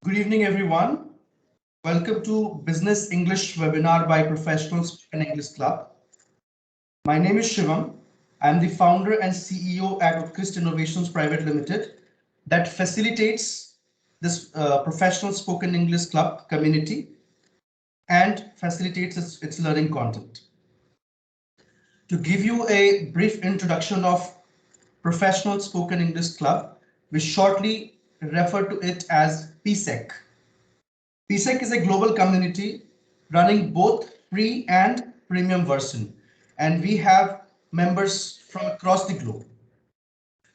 Good evening, everyone. Welcome to Business English webinar by Professional Spoken English Club. My name is Shivam. I'm the founder and CEO at Uttkrist Innovations Private Limited that facilitates this professional spoken English club community and facilitates its learning content. To give you a brief introduction of Professional Spoken English Club, we shortly refer to it as PSEC. PSEC is a global community running both free and premium version, and we have members from across the globe.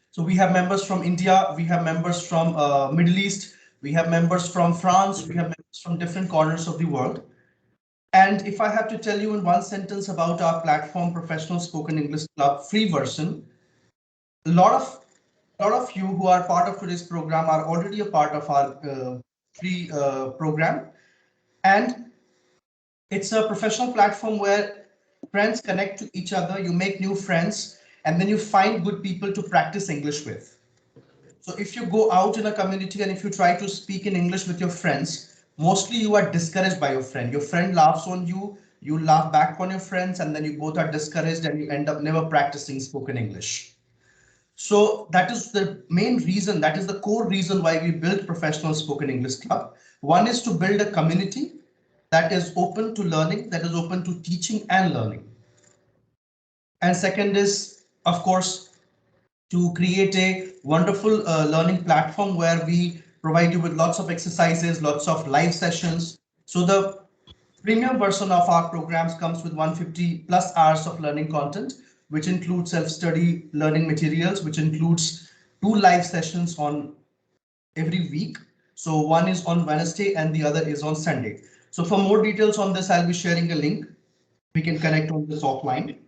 So we have members from India, we have members from Middle East, we have members from France, we have members from different corners of the world. And if I have to tell you in one sentence about our platform, Professional Spoken English Club free version, a lot of you who are part of today's program are already a part of our free program. And it's a professional platform where friends connect to each other, you make new friends, and then you find good people to practice English with. So if you go out in a community and if you try to speak in English with your friends, mostly you are discouraged by your friend. Your friend laughs on you, you laugh back on your friends, and then you both are discouraged and you end up never practicing spoken English. So that is the main reason, that is the core reason why we built Professional Spoken English Club. One is to build a community that is open to learning, that is open to teaching and learning. And second is, of course, to create a wonderful learning platform where we provide you with lots of exercises, lots of live sessions. So the premium version of our programs comes with 150 plus hours of learning content, which includes self-study learning materials, which includes 2 live sessions on every week. So one is on Wednesday and the other is on Sunday. So for more details on this, I'll be sharing a link. We can connect on this offline.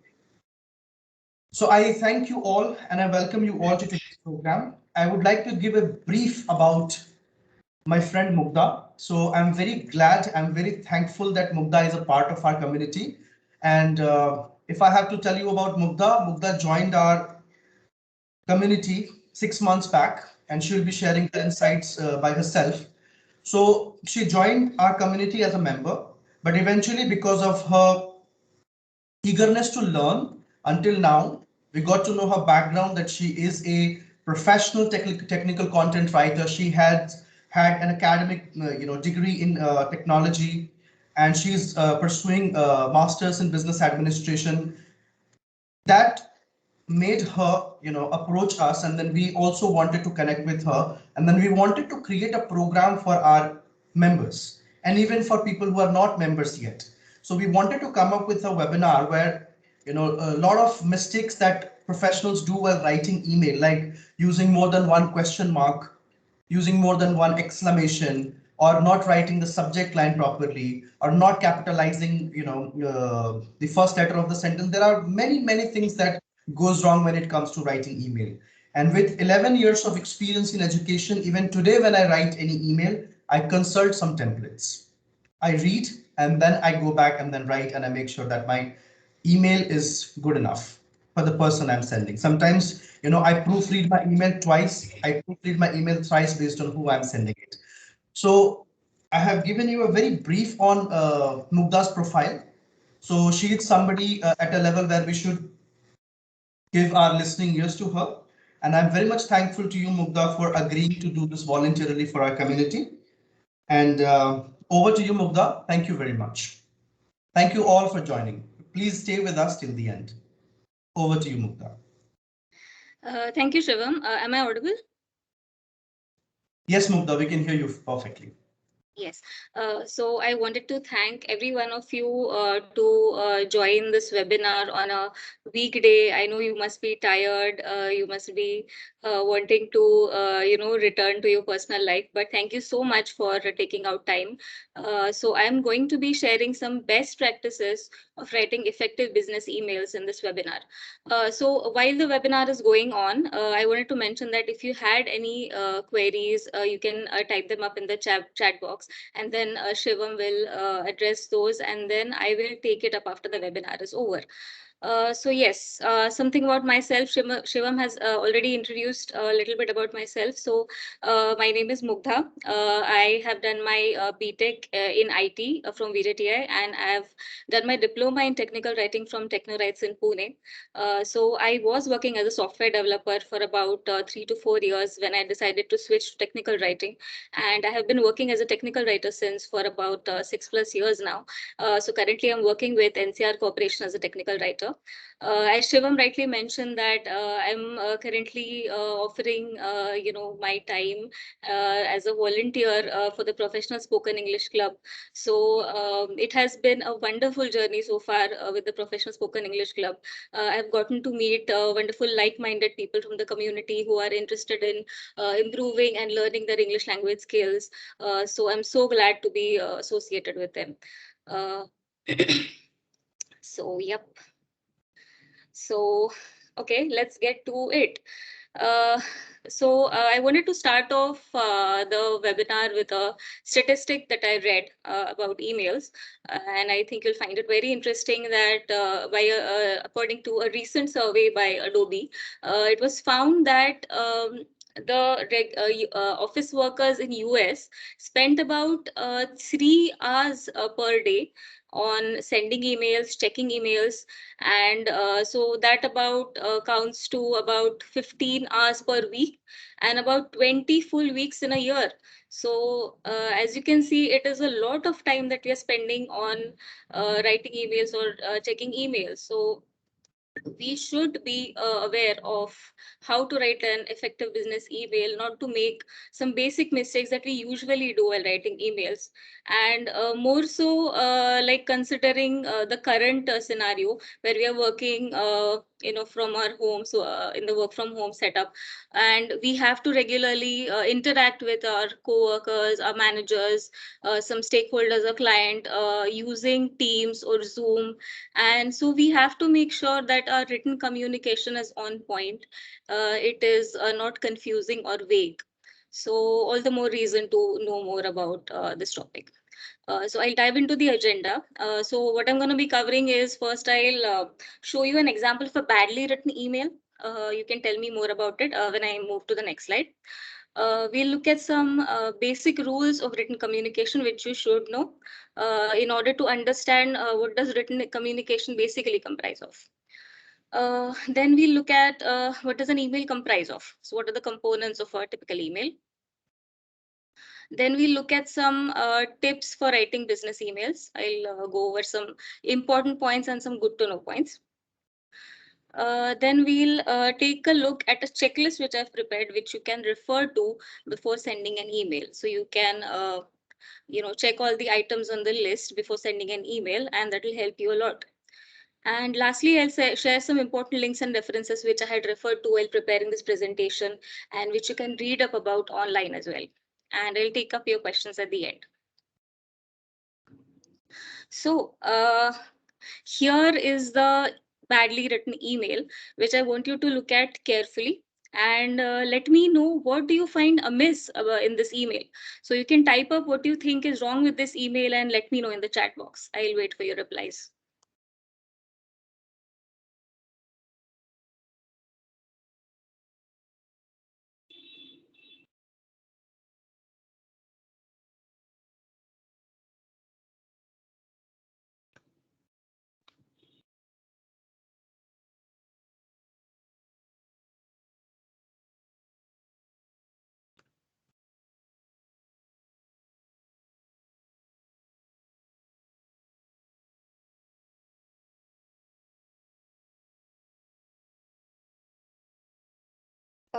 So I thank you all and I welcome you all to today's program. I would like to give a brief about my friend Mugdha. So I'm very glad, I'm very thankful that Mugdha is a part of our community. And if I have to tell you about Mugdha, Mugdha joined our community 6 months back and she'll be sharing her insights by herself. So she joined our community as a member, but eventually because of her eagerness to learn until now, we got to know her background that she is a professional technical content writer. She had an academic degree in technology and she's pursuing a master's in business administration. That made her approach us, and then we also wanted to connect with her, and then we wanted to create a program for our members and even for people who are not members yet. So we wanted to come up with a webinar where a lot of mistakes that professionals do while writing email, like using more than one question mark, using more than one exclamation, or not writing the subject line properly, or not capitalizing the first letter of the sentence. There are many things that goes wrong when it comes to writing email. And with 11 years of experience in education, even today when I write any email, I consult some templates. I read and then I go back and then write, and I make sure that my email is good enough for the person I'm sending. Sometimes, I proofread my email twice. I proofread my email thrice based on who I'm sending it. So I have given you a very brief on Mugdha's profile. So she is somebody at a level where we should give our listening ears to her. And I'm very much thankful to you, Mugdha, for agreeing to do this voluntarily for our community. And over to you, Mugdha. Thank you very much. Thank you all for joining. Please stay with us till the end. Over to you, Mugdha. Thank you, Shivam. Am I audible? Yes, Mugdha, we can hear you perfectly. Yes. So I wanted to thank every one of you to join this webinar on a weekday. I know you must be tired. You must be wanting to, return to your personal life. But thank you so much for taking out time. So I'm going to be sharing some best practices of writing effective business emails in this webinar. So while the webinar is going on, I wanted to mention that if you had any queries, you can type them up in the chat box, and then Shivam will address those, and then I will take it up after the webinar is over. So yes, something about myself. Shivam has already introduced a little bit about myself. So my name is Mugdha. I have done my BTech in IT from VJTI, and I have done my diploma in technical writing from TechnoWrites in Pune. So I was working as a software developer for about 3 to 4 years when I decided to switch to technical writing, and I have been working as a technical writer since for about 6+ years now. So currently, I'm working with NCR Corporation as a technical writer. As Shivam rightly mentioned that I'm currently offering, my time as a volunteer for the Professional Spoken English Club. So it has been a wonderful journey so far with the Professional Spoken English Club. I've gotten to meet wonderful, like-minded people from the community who are interested in improving and learning their English language skills. So I'm so glad to be associated with them. Uh, so, yep. So, okay, let's get to it. Uh, I wanted to start off the webinar with a statistic that I read about emails, and I think you'll find it very interesting that according to a recent survey by Adobe, it was found that office workers in US spent about 3 hours per day on sending emails, checking emails, and so that about counts to about 15 hours per week and about 20 full weeks in a year. So as you can see, it is a lot of time that we are spending on writing emails or checking emails. So we should be aware of how to write an effective business email, not to make some basic mistakes that we usually do while writing emails. And more so, like considering the current scenario where we are working, from our homes, so in the work from home setup, and we have to regularly interact with our co-workers, our managers, some stakeholders, a client, using Teams or Zoom, and so we have to make sure that our written communication is on point. It is not confusing or vague. So all the more reason to know more about this topic. So I'll dive into the agenda. So what I'm going to be covering is, first I'll show you an example of a badly written email. You can tell me more about it when I move to the next slide. We'll look at some basic rules of written communication which you should know in order to understand what does written communication basically comprise of. Then we'll look at what does an email comprise of. So what are the components of a typical email? Then we look at some tips for writing business emails. I'll go over some important points and some good to know points. Then we'll take a look at a checklist which I've prepared, which you can refer to before sending an email. So you can, check all the items on the list before sending an email, and that will help you a lot. And lastly, I'll share some important links and references which I had referred to while preparing this presentation and which you can read up about online as well. And I'll take up your questions at the end. So here is the badly written email, which I want you to look at carefully and let me know what do you find amiss in this email. So you can type up what you think is wrong with this email and let me know in the chat box. I'll wait for your replies.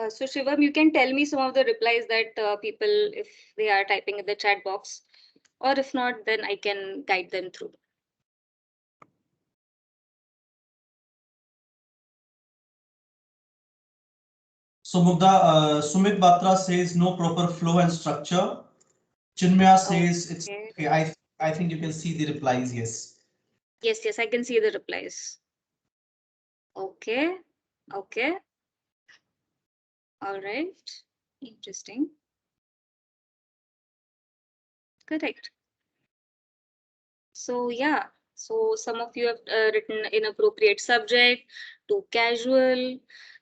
So Shivam, you can tell me some of the replies that people, if they are typing in the chat box, or if not, then I can guide them through. So Mugdha, Sumit Batra says no proper flow and structure. Chinmaya says it's okay. I think you can see the replies. Yes. Yes, I can see the replies. Okay. All right. Interesting. Correct. So yeah. So some of you have written inappropriate subject, too casual.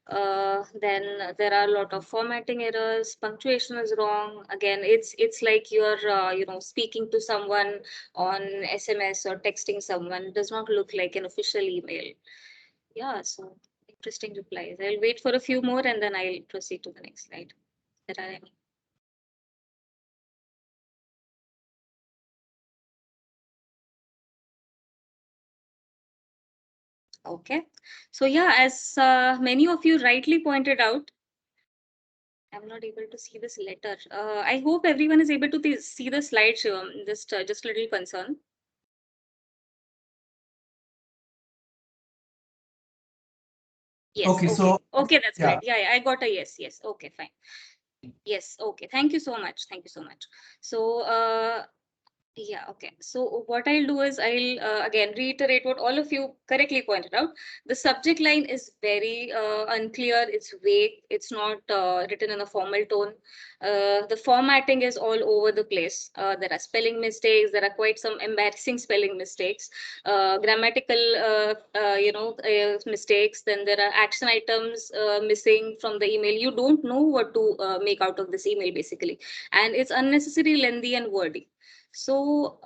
Then there are a lot of formatting errors. Punctuation is wrong. Again, it's like you're speaking to someone on SMS or texting someone. It does not look like an official email. Yeah, so interesting replies. I'll wait for a few more and then I'll proceed to the next slide. There are any. Okay. So yeah, as many of you rightly pointed out, I'm not able to see this letter. I hope everyone is able to see the slide, Shivam. Just a little concern. Yes. Okay, Okay. so Okay, that's yeah. great. Yeah, I got a yes. Yes. Okay, fine. Yes. Okay. Thank you so much. Thank you so much. So, yeah, okay. So what I'll do is I'll again reiterate what all of you correctly pointed out. The subject line is very unclear, it's vague, it's not written in a formal tone. The formatting is all over the place. There are spelling mistakes, there are quite some embarrassing spelling mistakes, grammatical mistakes, then there are action items missing from the email. You don't know what to make out of this email basically. And it's unnecessary, lengthy and wordy. So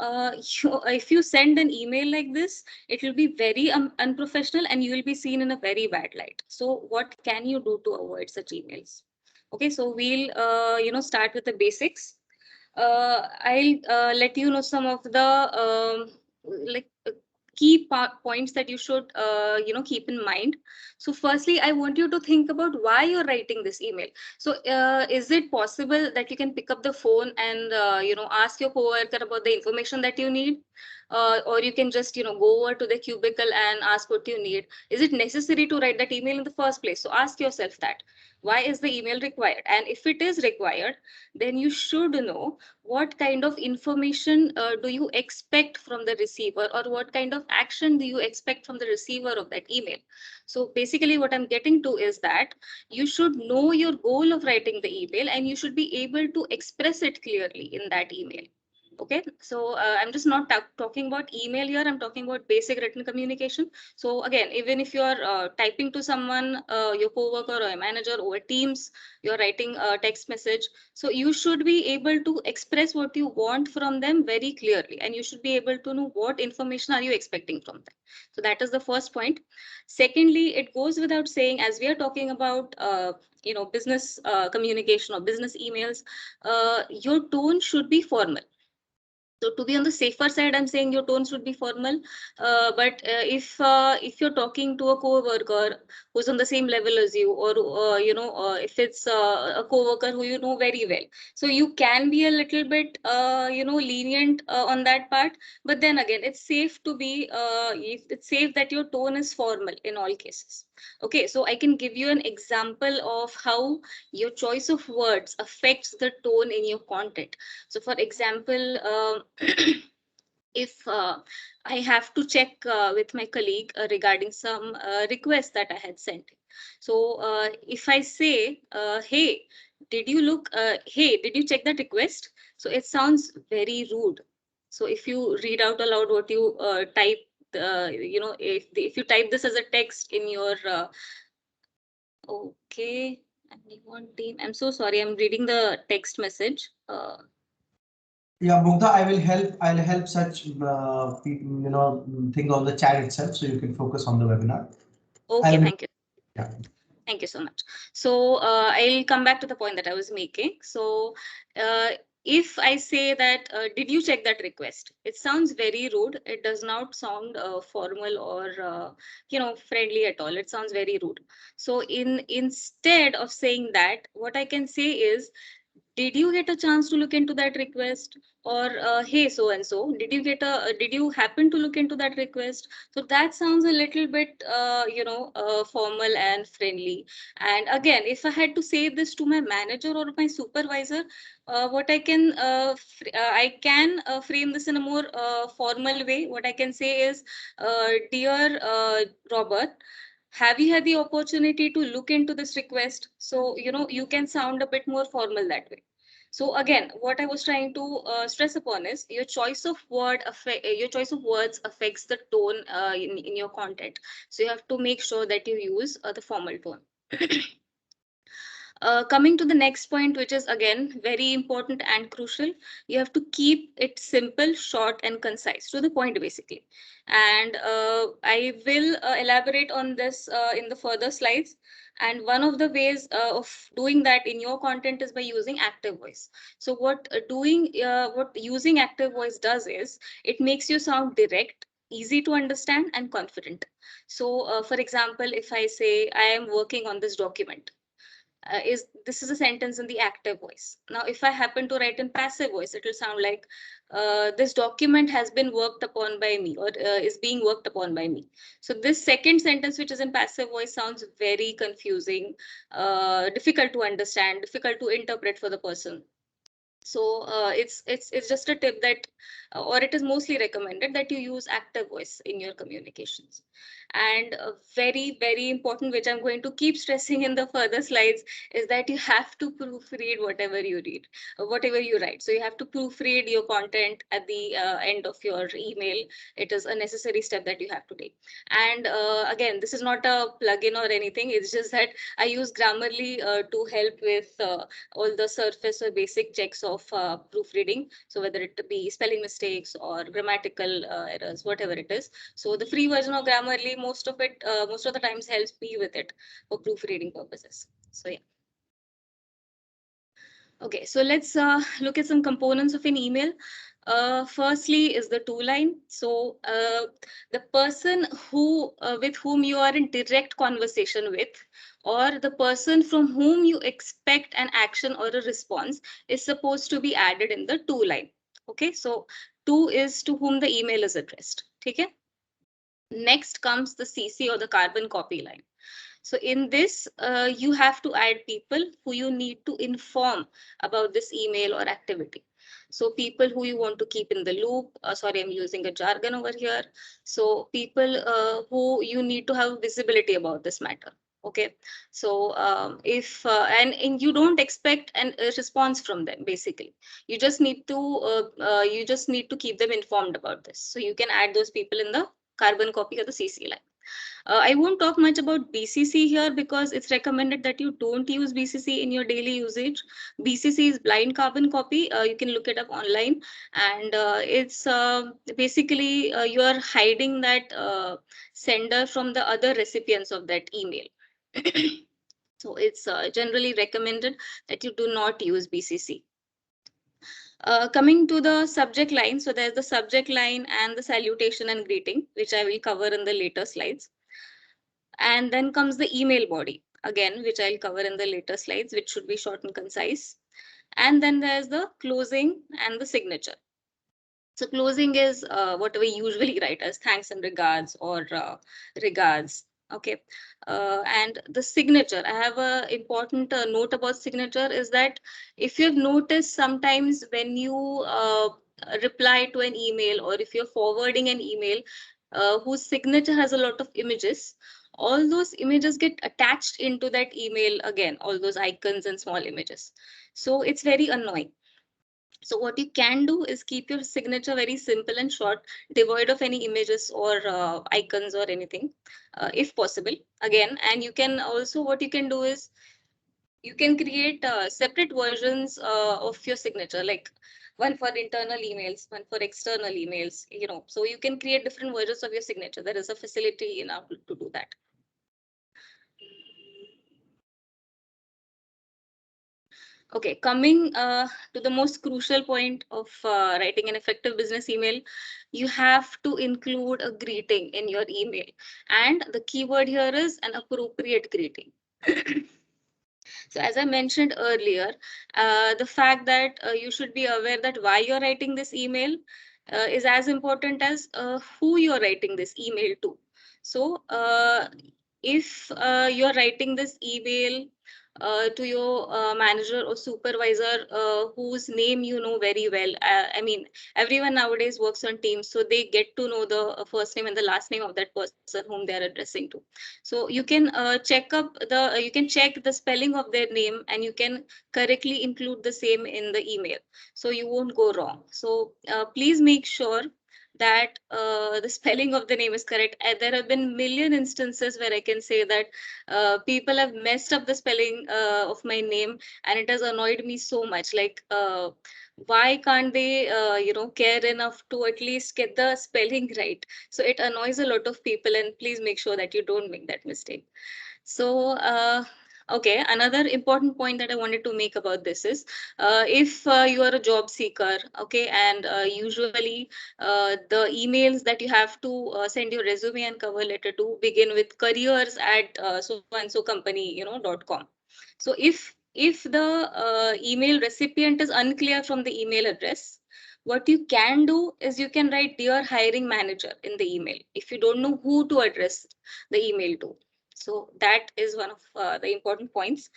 if you send an email like this, it will be very unprofessional and you will be seen in a very bad light. So what can you do to avoid such emails? Okay, so we'll start with the basics. I'll let you know some of the like key points that you should keep in mind. So firstly, I want you to think about why you're writing this email. So is it possible that you can pick up the phone and ask your coworker about the information that you need, or you can just go over to the cubicle and ask what you need? Is it necessary to write that email in the first place? So ask yourself that. Why is the email required? And if it is required, then you should know what kind of information do you expect from the receiver, or what kind of action do you expect from the receiver of that email. So basically what I'm getting to is that you should know your goal of writing the email and you should be able to express it clearly in that email. Okay, so I'm just not talking about email here, I'm talking about basic written communication. So again, even if you're typing to someone, your coworker or a manager over Teams, you're writing a text message, so you should be able to express what you want from them very clearly, and you should be able to know what information are you expecting from them. So that is the first point. Secondly, it goes without saying, as we are talking about business communication or business emails, your tone should be formal. So to be on the safer side, I'm saying your tone should be formal. But if you're talking to a coworker who's on the same level as you, or if it's a coworker who you know very well, so you can be a little bit lenient on that part. But then again, it's safe to be it's safe that your tone is formal in all cases. Okay, so I can give you an example of how your choice of words affects the tone in your content. So for example, if I have to check with my colleague regarding some request that I had sent. So if I say, hey, did you check that request? So it sounds very rude. So if you read out aloud what you type, if you type this as a text in your, okay, I'm so sorry, I'm reading the text message. Yeah, Mugdha, I'll help such people, thing on the chat itself, so you can focus on the webinar. Okay, I'll thank you. Yeah. Thank you so much. So I'll come back to the point that I was making. So if I say that, did you check that request? It sounds very rude. It does not sound formal or friendly at all. It sounds very rude. So instead of saying that, what I can say is, did you get a chance to look into that request? Or hey, so and so, did you happen to look into that request? So that sounds a little bit formal and friendly. And again, if I had to say this to my manager or my supervisor, what I can frame this in a more formal way. What I can say is, dear Robert, have you had the opportunity to look into this request? So you can sound a bit more formal that way. So again, what I was trying to stress upon is your choice of your choice of words affects the tone in your content. So you have to make sure that you use the formal tone. Coming to the next point, which is again very important and crucial, you have to keep it simple, short, and concise, to the point basically. And I will elaborate on this in the further slides. And one of the ways of doing that in your content is by using active voice. So what using active voice does is it makes you sound direct, easy to understand, and confident. So, for example, if I say I am working on this document, is this is a sentence in the active voice. Now if I happen to write in passive voice, it will sound like this document has been worked upon by me, or is being worked upon by me. So this second sentence, which is in passive voice, sounds very confusing, difficult to understand, difficult to interpret for the person. So it's just a tip that, or it is mostly recommended that you use active voice in your communications. And very important, which I'm going to keep stressing in the further slides, is that you have to proofread whatever you read, whatever you write. So you have to proofread your content at the end of your email. It is a necessary step that you have to take. And again, this is not a plugin or anything. It's just that I use Grammarly to help with all the surface or basic checks of proofreading. So whether it be spelling mistakes or grammatical errors, whatever it is. So the free version of Grammarly, most of the times helps me with it for proofreading purposes. So yeah. Okay, so let's look at some components of an email. Firstly is the two line. So the person with whom you are in direct conversation with, or the person from whom you expect an action or a response, is supposed to be added in the two line. Okay, so two is to whom the email is addressed. Okay. Next comes the CC, or the carbon copy line. So in this, you have to add people who you need to inform about this email or activity. So people who you want to keep in the loop. Sorry, I'm using a jargon over here. So people who you need to have visibility about this matter. Okay. So if and you don't expect a response from them, basically. You just need to keep them informed about this. So you can add those people in the carbon copy or the CC line. I won't talk much about BCC here because it's recommended that you don't use BCC in your daily usage. BCC is blind carbon copy. You can look it up online, and it's basically you are hiding that sender from the other recipients of that email. So it's generally recommended that you do not use BCC. Coming to the subject line, so there's the subject line and the salutation and greeting, which I will cover in the later slides. And then comes the email body, again, which I'll cover in the later slides, which should be short and concise. And then there's the closing and the signature. So closing is what we usually write as thanks and regards, or regards. Okay. And the signature, I have a important note about signature, is that if you've noticed, sometimes when you reply to an email, or if you're forwarding an email whose signature has a lot of images, all those images get attached into that email again, all those icons and small images. So it's very annoying. So what you can do is keep your signature very simple and short, devoid of any images or icons or anything, if possible. Again, and you can also, what you can do is you can create separate versions of your signature, like one for internal emails, one for external emails, so you can create different versions of your signature. There is a facility in Outlook to do that. Okay, coming to the most crucial point of writing an effective business email, you have to include a greeting in your email. And the keyword here is an appropriate greeting. So as I mentioned earlier, the fact that you should be aware that why you're writing this email is as important as who you're writing this email to. So if you're writing this email to your manager or supervisor whose name you know very well. I mean, everyone nowadays works on Teams, so they get to know the first name and the last name of that person whom they are addressing to. So you can you can check the spelling of their name, and you can correctly include the same in the email, so you won't go wrong. So please make sure that the spelling of the name is correct. There have been million instances where I can say that people have messed up the spelling of my name, and it has annoyed me so much. Like, why can't they, care enough to at least get the spelling right? So it annoys a lot of people, and please make sure that you don't make that mistake. So, okay, another important point that I wanted to make about this is if you are a job seeker, okay, and usually the emails that you have to send your resume and cover letter to begin with careers at so and so company, .com. So if the email recipient is unclear from the email address, what you can do is you can write dear hiring manager in the email if you don't know who to address the email to. So that is one of the important points.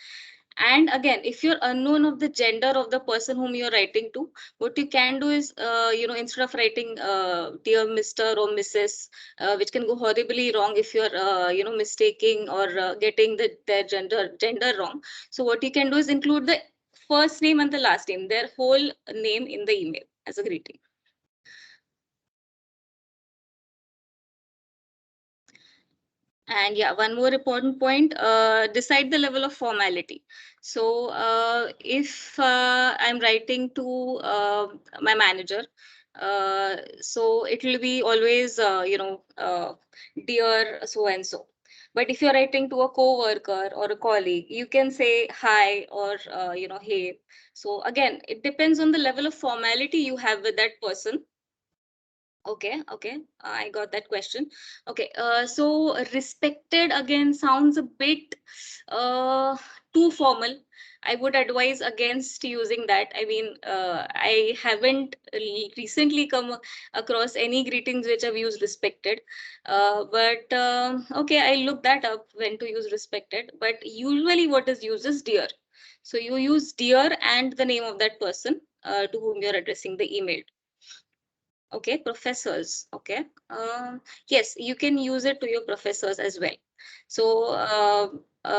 And again, if you're unknown of the gender of the person whom you're writing to, what you can do is, instead of writing dear Mr. or Mrs., which can go horribly wrong if you're, mistaking or getting their gender wrong. So what you can do is include the first name and the last name, their whole name in the email as a greeting. And yeah, one more important point, decide the level of formality. So if I'm writing to my manager, so it will be always, dear so and so. But if you're writing to a co-worker or a colleague, you can say hi or, hey. So again, it depends on the level of formality you have with that person. Okay, I got that question. Okay, so respected again sounds a bit too formal. I would advise against using that. I mean, I haven't recently come across any greetings which have used respected. But okay, I look that up when to use respected. But usually what is used is dear. So you use dear and the name of that person to whom you're addressing the email. Okay, professors. Okay. Yes, you can use it to your professors as well. So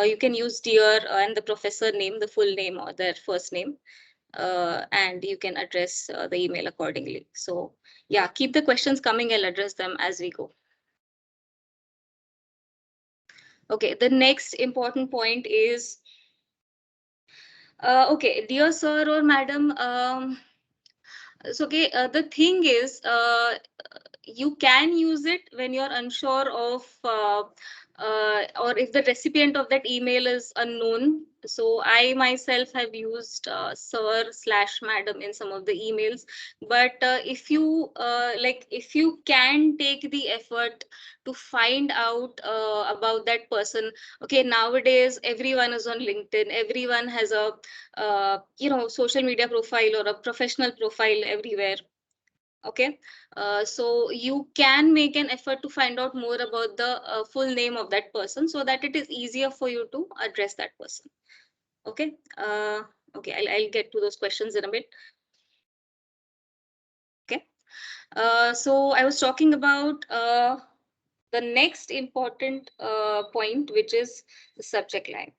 you can use dear and the professor name, the full name or their first name, and you can address the email accordingly. So yeah, keep the questions coming. I'll address them as we go. Okay, the next important point is, okay, dear sir or madam. So okay, the thing is, you can use it when you're unsure of, or if the recipient of that email is unknown. So I myself have used sir/madam in some of the emails. But if you if you can take the effort to find out about that person. Okay, nowadays everyone is on LinkedIn. Everyone has a social media profile or a professional profile everywhere. Okay, so you can make an effort to find out more about the full name of that person, so that it is easier for you to address that person. Okay, okay, I'll get to those questions in a bit. Okay, so I was talking about the next important point, which is the subject line.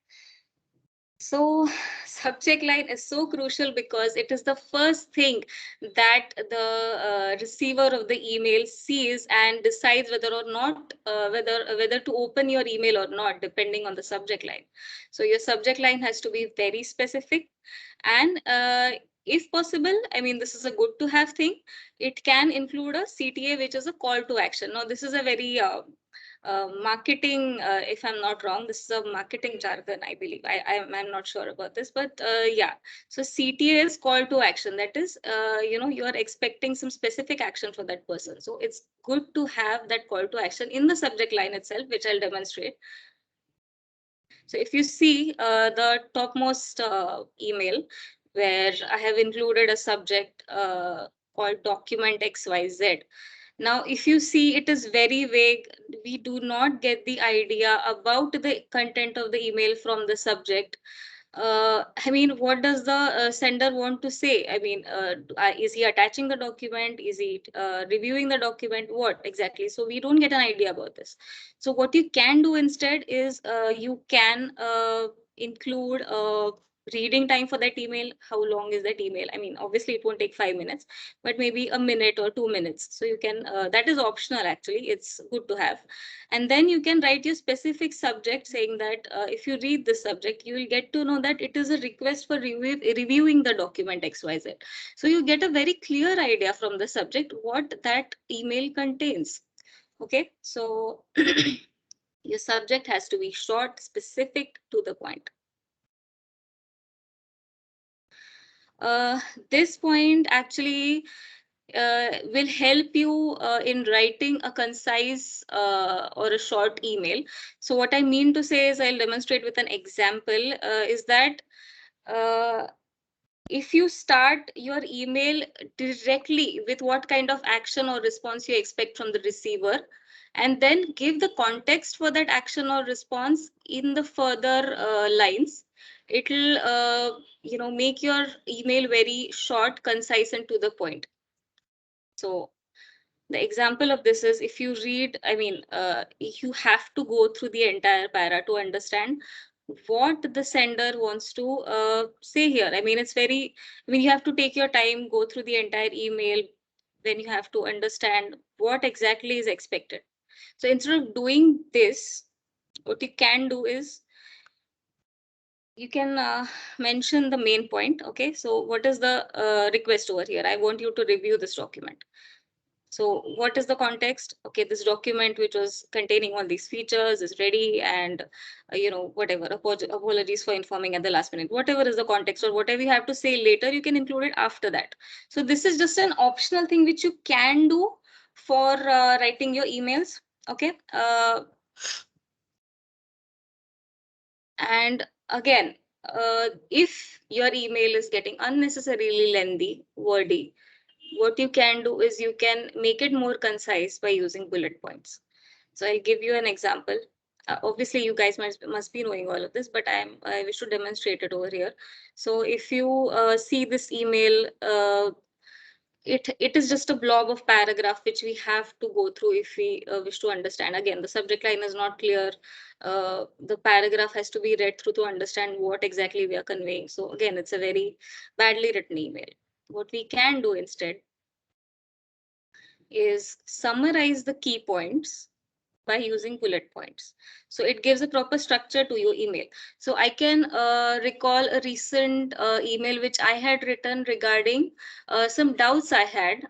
So subject line is so crucial because it is the first thing that the receiver of the email sees and decides whether or not whether to open your email or not, depending on the subject line. So your subject line has to be very specific, and if possible, I mean, this is a good to have thing. It can include a CTA, which is a call to action. Now, this is a very marketing, if I'm not wrong, this is a marketing jargon, I believe. I'm not sure about this, but yeah. So CTA is call to action. That is, you are expecting some specific action for that person. So it's good to have that call to action in the subject line itself, which I'll demonstrate. So if you see the topmost email, where I have included a subject called document XYZ. Now, if you see, it is very vague. We do not get the idea about the content of the email from the subject. I mean, what does the sender want to say? I mean, is he attaching the document? Is he reviewing the document? What exactly? So we don't get an idea about this. So what you can do instead is you can include reading time for that email. How long is that email? I mean, obviously it won't take 5 minutes, but maybe a minute or 2 minutes. So you can, that is optional actually. It's good to have. And then you can write your specific subject saying that if you read the subject, you will get to know that it is a request for reviewing the document XYZ. So you get a very clear idea from the subject what that email contains. Okay, so your subject has to be short, specific, to the point. Uh, this point actually will help you in writing a concise or a short email. So what I mean to say is, I'll demonstrate with an example, is that uh, if you start your email directly with what kind of action or response you expect from the receiver, and then give the context for that action or response in the further lines, it'll make your email very short, concise, and to the point. So the example of this is, if you read, I mean, you have to go through the entire para to understand what the sender wants to say here. I mean, you have to take your time, go through the entire email, then you have to understand what exactly is expected. So instead of doing this, what you can do is, you can mention the main point. Okay, so what is the request over here? I want you to review this document. So what is the context? Okay, this document which was containing all these features is ready, and whatever, apologies for informing at the last minute. Whatever is the context or whatever you have to say later, you can include it after that. So this is just an optional thing which you can do for writing your emails. Okay. And again, if your email is getting unnecessarily lengthy, wordy, what you can do is you can make it more concise by using bullet points. So I'll give you an example. Obviously, you guys must be knowing all of this, but I wish to demonstrate it over here. So if you see this email, it is just a blob of paragraph which we have to go through if we wish to understand. Again, the subject line is not clear. The paragraph has to be read through to understand what exactly we are conveying. So again, it's a very badly written email. What we can do instead is summarize the key points by using bullet points. So it gives a proper structure to your email. So I can recall a recent email which I had written regarding some doubts I had,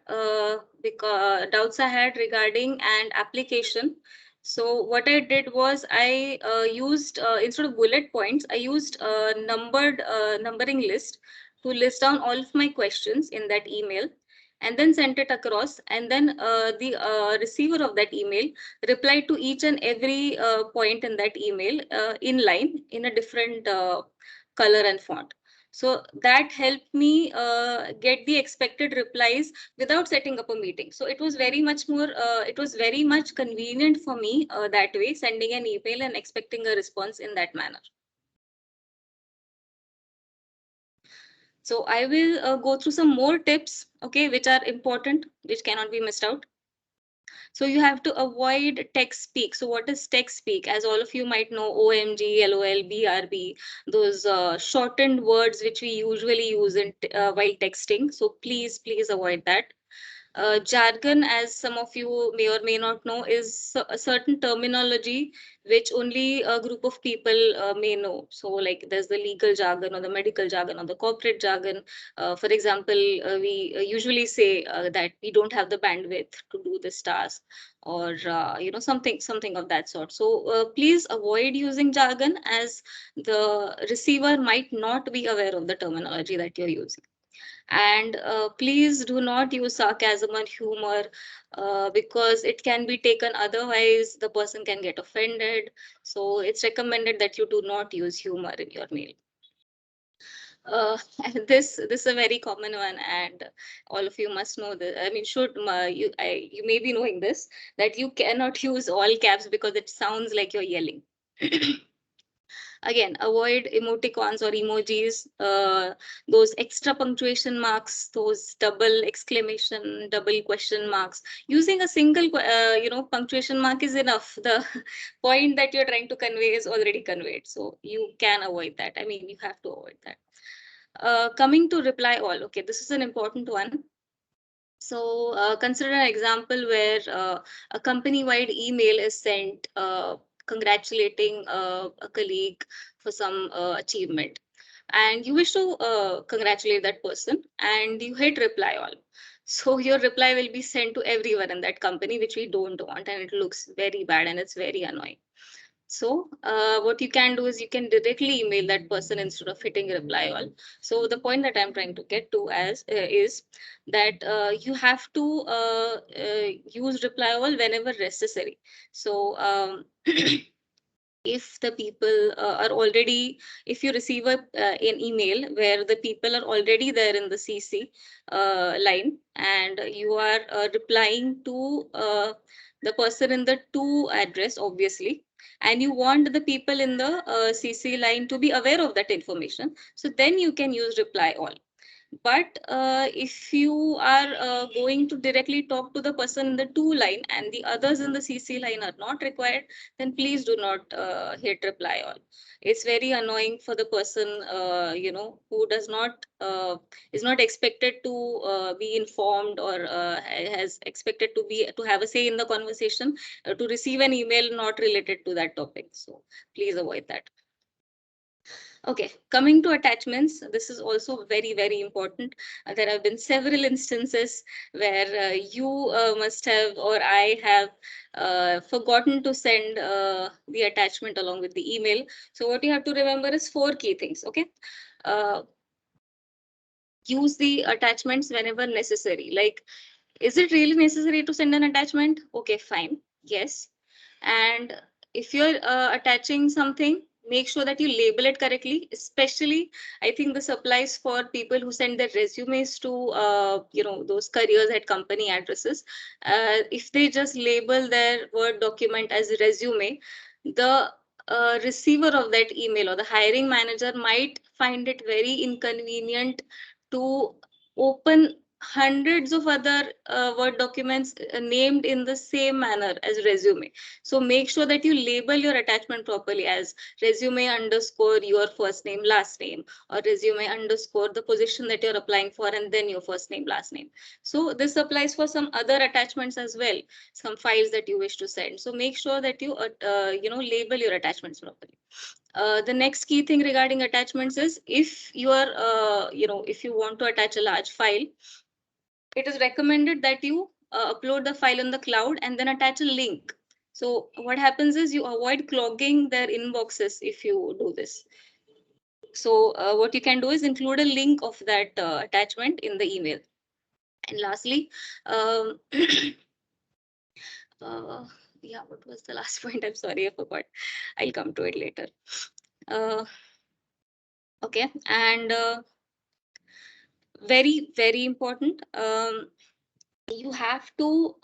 regarding an application. So what I did was, I used, instead of bullet points, I used a numbering list to list down all of my questions in that email, and then sent it across. And then the receiver of that email replied to each and every point in that email in line, in a different color and font. So that helped me get the expected replies without setting up a meeting. So it was very much more, it was very much convenient for me that way, sending an email and expecting a response in that manner. So I will go through some more tips, okay, which are important, which cannot be missed out. So you have to avoid text speak. So what is text speak? As all of you might know, OMG, LOL, BRB, those shortened words which we usually use while texting. So please avoid that. Jargon, as some of you may or may not know, is a certain terminology which only a group of people may know. So like, there's the legal jargon or the medical jargon or the corporate jargon. For example, we usually say that we don't have the bandwidth to do this task, or something of that sort. So please avoid using jargon, as the receiver might not be aware of the terminology that you're using. And please do not use sarcasm and humor, because it can be taken otherwise. The person can get offended. So it's recommended that you do not use humor in your mail. This is a very common one, and all of you must know this. I mean, you may be knowing this, that you cannot use all caps because it sounds like you're yelling. Again, avoid emoticons or emojis, those extra punctuation marks, those double exclamation, double question marks. Using a single, punctuation mark is enough. The point that you're trying to convey is already conveyed. So you can avoid that. I mean, you have to avoid that. Coming to reply all. Okay, this is an important one. So consider an example where a company-wide email is sent congratulating a colleague for some achievement. And you wish to congratulate that person and you hit reply all. So your reply will be sent to everyone in that company, which we don't want, and it looks very bad and it's very annoying. So what you can do is you can directly email that person instead of hitting reply all. So the point that I'm trying to get to as is that you have to use reply all whenever necessary. So if the people are already, if you receive an email where the people are already there in the CC line, and you are replying to the person in the to address, obviously, and you want the people in the CC line to be aware of that information, so then you can use reply all. But if you are going to directly talk to the person in the to line and the others in the CC line are not required, then please do not hit reply all. It's very annoying for the person, who does not is not expected to be informed, or has expected to have a say in the conversation, to receive an email not related to that topic. So please avoid that. Okay, coming to attachments, this is also very, very important. There have been several instances where you must have, or I have forgotten to send the attachment along with the email. So what you have to remember is 4 key things, okay? Use the attachments whenever necessary. Like, is it really necessary to send an attachment? Okay, fine. Yes. And if you're attaching something, make sure that you label it correctly. Especially, I think this applies for people who send their resumes to, those careers at company addresses. If they just label their Word document as resume, the receiver of that email or the hiring manager might find it very inconvenient to open hundreds of other Word documents named in the same manner as resume. So make sure that you label your attachment properly as resume underscore your first name, last name, or resume underscore the position that you're applying for, and then your first name, last name. So this applies for some other attachments as well, some files that you wish to send. So make sure that you, label your attachments properly. The next key thing regarding attachments is if you are, if you want to attach a large file, it is recommended that you upload the file on the cloud and then attach a link. So what happens is you avoid clogging their inboxes if you do this. So what you can do is include a link of that attachment in the email. And lastly, um, yeah, what was the last point? I'm sorry, I forgot. I'll come to it later. Okay, and very, very important. You have to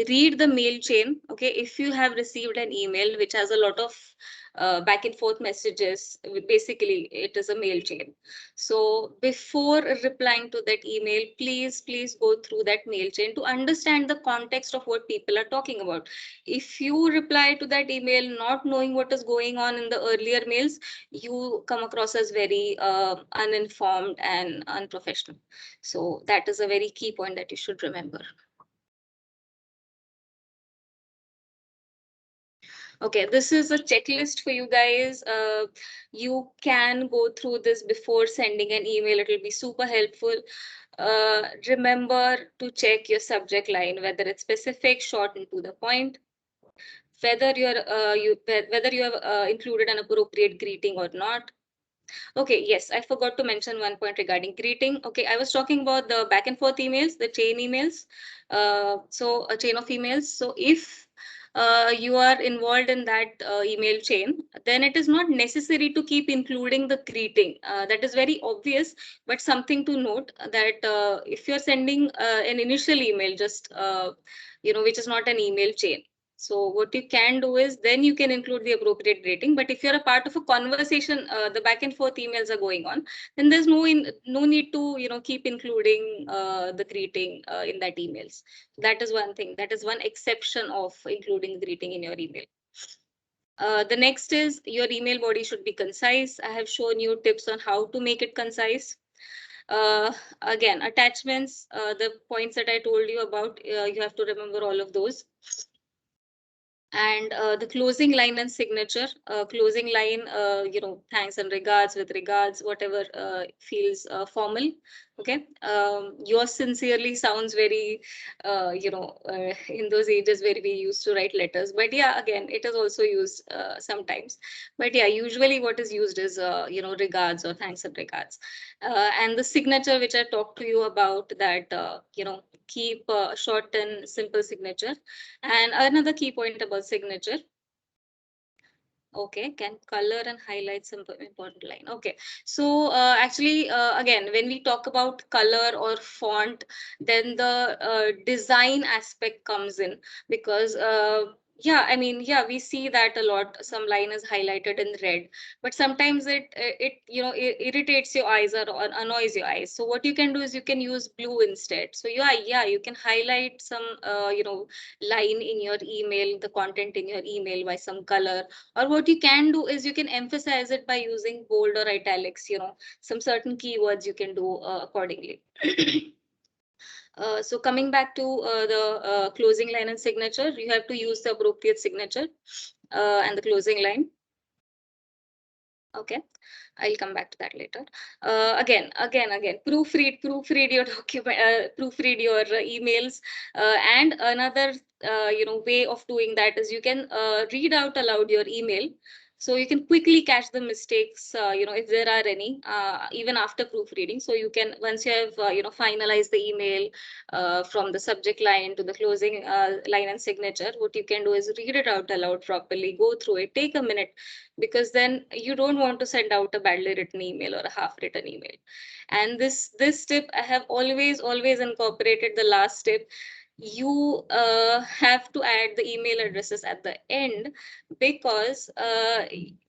read the mail chain. Okay, if you have received an email which has a lot of back and forth messages, basically it is a mail chain. So before replying to that email, please go through that mail chain to understand the context of what people are talking about. If you reply to that email not knowing what is going on in the earlier mails, you come across as very uninformed and unprofessional. So that is a very key point that you should remember. Okay, this is a checklist for you guys. You can go through this before sending an email. It will be super helpful. Remember to check your subject line, whether it's specific, short, and to the point. Whether you have included an appropriate greeting or not. Okay, yes, I forgot to mention one point regarding greeting. Okay, I was talking about the back and forth emails, the chain emails. So a chain of emails. So if you are involved in that email chain, then it is not necessary to keep including the greeting. That is very obvious, but something to note that if you're sending an initial email, just which is not an email chain. So what you can do is then you can include the appropriate greeting. But if you're a part of a conversation, the back and forth emails are going on, then there's no need to keep including the greeting in that emails. That is one thing. That is one exception of including greeting in your email. The next is your email body should be concise. I have shown you tips on how to make it concise. Again, attachments, the points that I told you about, you have to remember all of those. And the closing line and signature, closing line, thanks and regards, with regards, whatever feels formal. Okay. Yours sincerely sounds very, in those ages where we used to write letters. But yeah, again, it is also used sometimes. But yeah, usually what is used is, regards or thanks and regards. And the signature, which I talked to you about, that, keep short and simple signature. And another key point about signature. Okay, can color and highlight some important line. Okay, so actually, again, when we talk about color or font, then the design aspect comes in, because yeah, I mean, yeah, we see that a lot. Some line is highlighted in red, but sometimes it irritates your eyes or annoys your eyes. So what you can do is you can use blue instead. So yeah, you can highlight some line in your email, the content in your email, by some color. Or what you can do is you can emphasize it by using bold or italics, some certain keywords you can do accordingly. So coming back to the closing line and signature, you have to use the appropriate signature and the closing line. Okay, I'll come back to that later. Again, proofread your document, proofread your emails, and another way of doing that is you can read out aloud your email, so you can quickly catch the mistakes, if there are any, even after proofreading. So you can, once you have finalized the email from the subject line to the closing line and signature, what you can do is read it out aloud properly, go through it, take a minute, because then you don't want to send out a badly written email or a half written email. And this tip I have always incorporated. The last tip, you have to add the email addresses at the end, because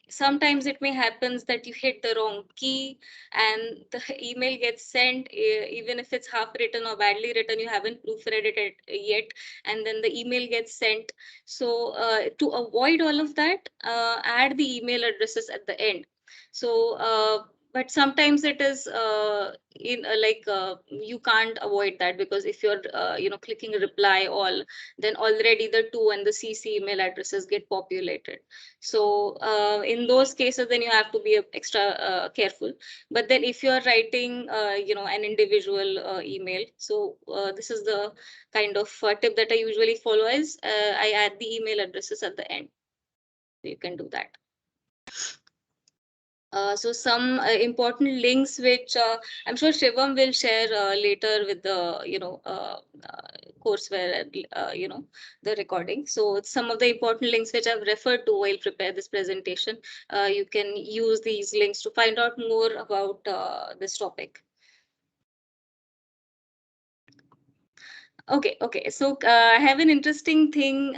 sometimes it may happens that you hit the wrong key and the email gets sent, even if it's half written or badly written, you haven't proofread it yet, and then the email gets sent. So to avoid all of that, add the email addresses at the end. So but sometimes it is in you can't avoid that, because if you're clicking reply all, then already the to and the CC email addresses get populated. So in those cases, then you have to be extra careful. But then if you're writing an individual email, so this is the kind of tip that I usually follow is I add the email addresses at the end. You can do that. So some important links which I'm sure Shivam will share later with the courseware and the recording. So some of the important links which I've referred to while prepare this presentation, you can use these links to find out more about this topic. Okay. So I have an interesting thing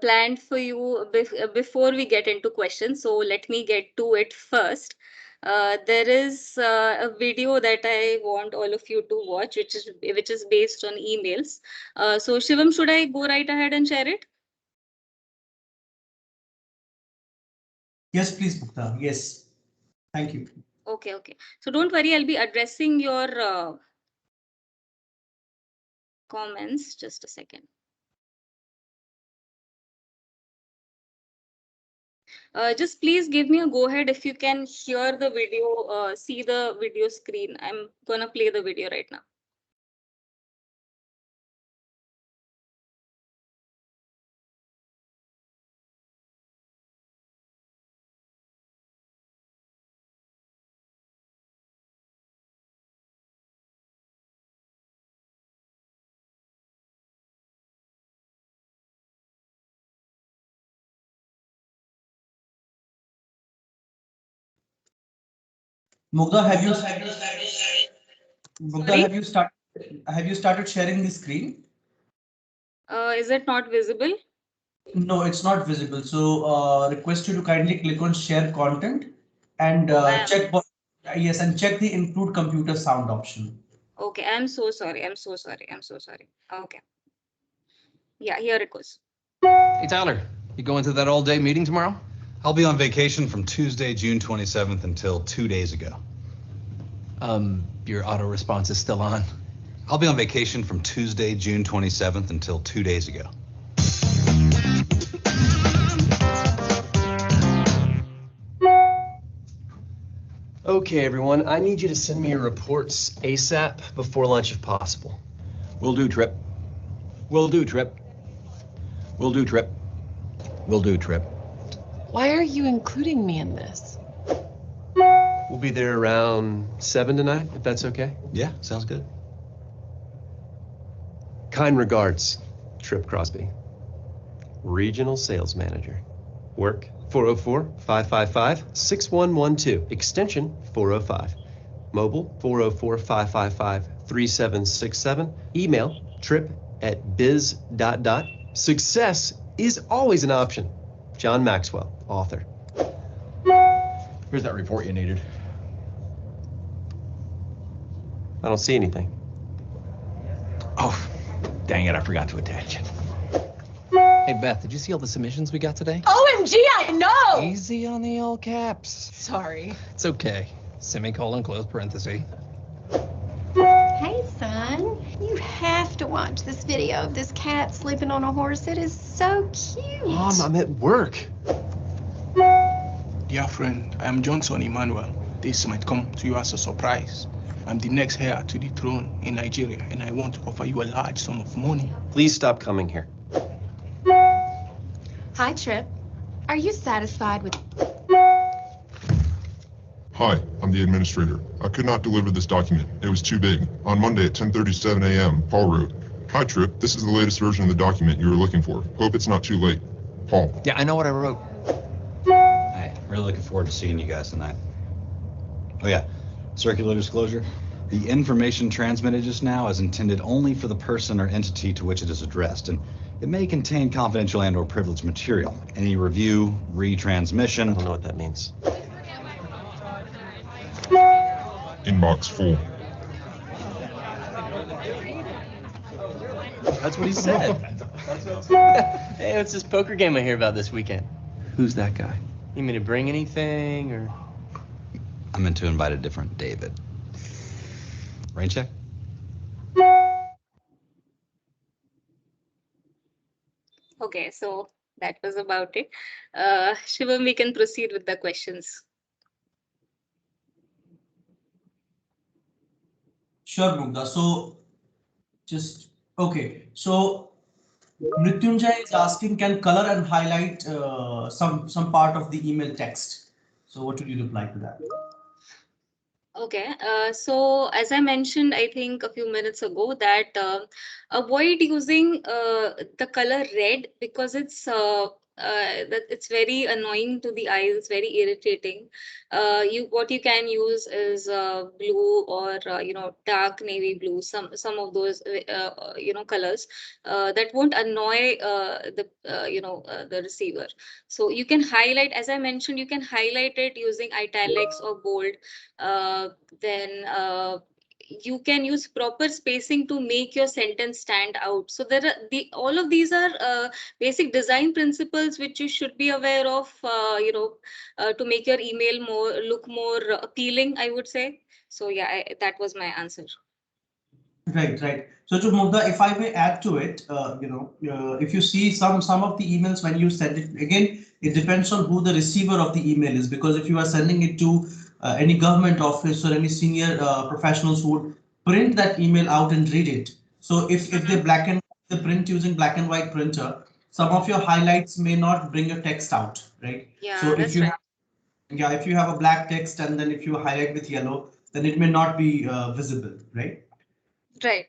planned for you before we get into questions. So let me get to it first. There is a video that I want all of you to watch, which is based on emails. So Shivam, should I go right ahead and share it? Yes, please, Mugdha. Yes. Thank you. Okay. So don't worry, I'll be addressing your comments. Just a second. Just please give me a go ahead if you can hear the video, see the video screen. I'm gonna play the video right now. Mugdha, Sorry, have you started sharing the screen? is it not visible? No, it's not visible. So request you to kindly click on share content and Oh, yes, and check the include computer sound option. okay. I'm so sorry. I'm so sorry. I'm so sorry. Okay. Yeah, here it goes. Hey, Tyler, you going to that all-day meeting tomorrow? I'll be on vacation from Tuesday, June 27th until 2 days ago. Your auto response is still on. I'll be on vacation from Tuesday, June 27th until 2 days ago. Okay, everyone, I need you to send me your reports ASAP before lunch if possible. Will do, Trip. Will do, Trip. Will do, Trip. Will do, Trip. Why are you including me in this? We'll be there around 7 tonight, if that's okay. Yeah, sounds good. Kind regards, Trip Crosby. Regional Sales Manager. Work 404-555-6112, extension 405. Mobile 404-555-3767. Email trip@biz. Success is always an option. John Maxwell, author. Here's that report you needed. I don't see anything. Oh, dang it, I forgot to attach it. Hey, Beth, did you see all the submissions we got today? OMG, I know! Easy on the all caps. Sorry. It's okay. Semicolon, close parenthesis. Hey, son, you have to watch this video of this cat sleeping on a horse. It is so cute. Mom, I'm at work. Dear friend, I am Johnson Emmanuel. This might come to you as a surprise. I'm the next heir to the throne in Nigeria, and I want to offer you a large sum of money. Please stop coming here. Hi, Trip. Are you satisfied with... Hi, I'm the administrator. I could not deliver this document. It was too big. On Monday at 10:37 a.m., Paul wrote, "Hi, Trip. This is the latest version of the document you were looking for. Hope it's not too late. Paul." Yeah, I know what I wrote. Hey, really looking forward to seeing you guys tonight. Oh yeah, circular disclosure. The information transmitted just now is intended only for the person or entity to which it is addressed, and it may contain confidential and/or privileged material. Any review, I retransmission. don't know what that means. Inbox full. That's what he said. Hey, what's this poker game I hear about this weekend? Who's that guy? You mean to bring anything, or? I meant to invite a different David. Rain check? Okay, so that was about it. Shivam, we can proceed with the questions. Sure, Mugdha. So just okay. So Mrityunjay is asking, can color and highlight some part of the email text? So what would you reply to that? Okay, so as I mentioned, I think a few minutes ago that avoid using the color red because it's very annoying to the eyes. It's very irritating. What you can use is blue or dark navy blue. Some of those colors that won't annoy the receiver. So you can highlight, as I mentioned, you can highlight it using italics or bold. Then you can use proper spacing to make your sentence stand out. So there are all of these are basic design principles which you should be aware of, to make your email look more appealing, I would say. So yeah, that was my answer. Right, right. So to Mugdha, if I may add to it, if you see some of the emails when you send it, again, it depends on who the receiver of the email is, because if you are sending it to any government office or any senior professionals who would print that email out and read it. So if they print using black and white printer, some of your highlights may not bring your text out, right? Yeah, So if that's you right. yeah, if you have a black text and then if you highlight with yellow, then it may not be visible, right? Right.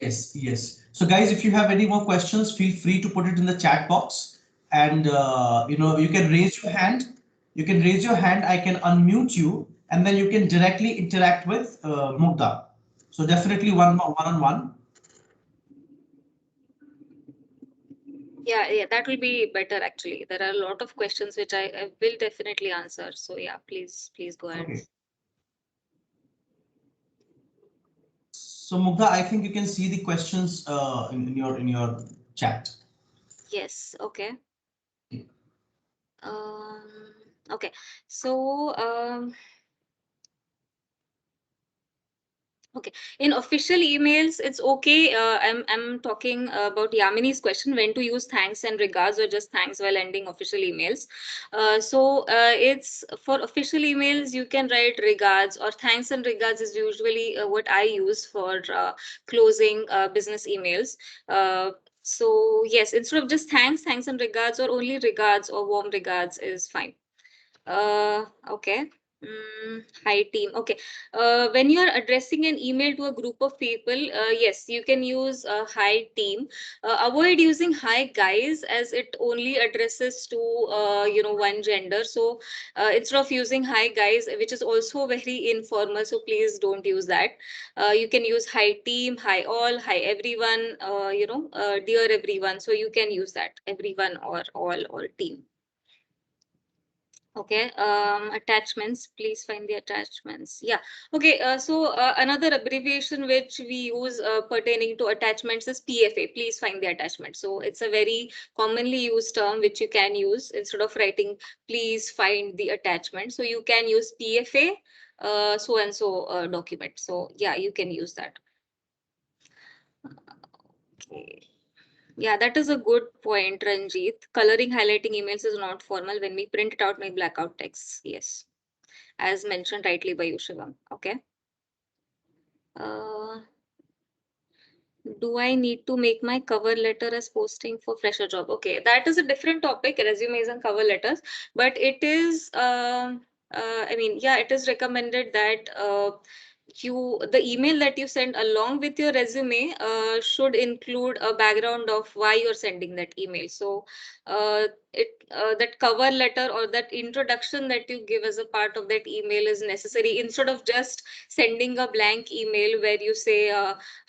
Yes, yes. So guys, if you have any more questions, feel free to put it in the chat box, and you can raise your hand. You can raise your hand. I can unmute you, and then you can directly interact with Mugdha. So definitely one-on-one. Yeah, that will be better actually. There are a lot of questions which I will definitely answer. So yeah, please go ahead. Okay. So Mugdha, I think you can see the questions in your chat. Yes. Okay. Yeah. Okay. So okay. In official emails, it's okay. I'm talking about Yamini's question: when to use thanks and regards, or just thanks while ending official emails. It's for official emails. You can write regards, or thanks and regards is usually what I use for closing business emails. So yes, instead of just thanks and regards, or only regards or warm regards is fine. Okay. Hi team. Okay. When you are addressing an email to a group of people, yes, you can use hi team. Avoid using hi guys, as it only addresses to one gender. So instead of using hi guys, which is also very informal, so please don't use that. You can use hi team, hi all, hi everyone. Dear everyone. So you can use that, everyone or all or team. Okay, attachments, please find the attachments. Yeah, okay, another abbreviation which we use pertaining to attachments is PFA. Please find the attachment. So it's a very commonly used term which you can use instead of writing please find the attachment. So you can use PFA, so and so document. So yeah, you can use that. Okay. Yeah, that is a good point, Ranjit. Coloring, highlighting emails is not formal. When we print it out, may black out text. Yes, as mentioned rightly by you, Shivam. Okay. Do I need to make my cover letter as posting for fresher job? Okay, that is a different topic, resumes and cover letters. But it is, I mean, yeah, it is recommended that the email that you send along with your resume should include a background of why you're sending that email. So that cover letter or that introduction that you give as a part of that email is necessary, instead of just sending a blank email where you say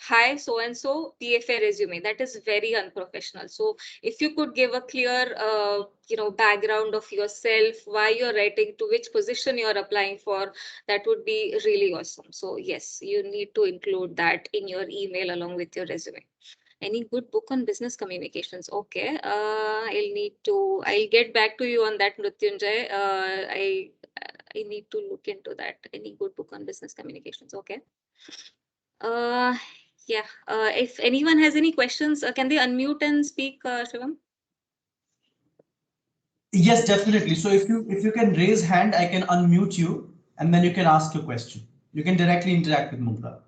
hi so and so PFA resume. That is very unprofessional. So if you could give a clear background of yourself, why you're writing, to which position you're applying for, that would be really awesome. So yes, you need to include that in your email along with your resume. Any good book on business communications? Okay, I'll get back to you on that, Mrityunjay. I need to look into that. Any good book on business communications? Okay. Yeah. If anyone has any questions, can they unmute and speak, Shivam? Yes, definitely. So if you can raise hand, I can unmute you, and then you can ask your question. You can directly interact with Mugdha.